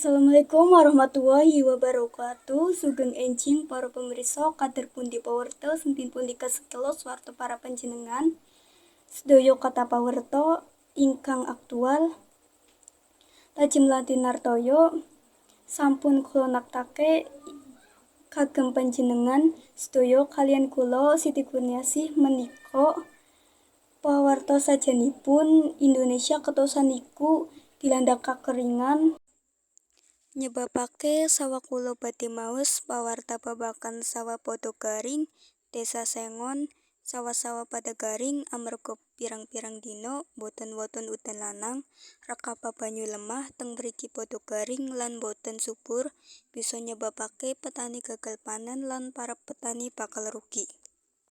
Assalamualaikum warahmatullahi wabarakatuh. Sugeng enjing para pemirsa kader pundi pawarta sentin pundi kasekelos warta para panjenengan. Sedaya kata pawarta ingkang aktual lajeng latinartoyo sampun kula naktake kagem panjenengan sedaya kalian kula Siti Kurniasih menika pawarta sajanipun Indonesia ketosan niku dilanda kakeringan nyebabake sawah kula badhe maos pawarta babagan sawah padha garing Desa Sengon sawah-sawah pada garing amarga pirang-pirang dina boten wonten udan lanang rekapa banyu lemah teng mriki padha garing lan boten subur bisa nyebabake petani gagal panen lan para petani bakal rugi.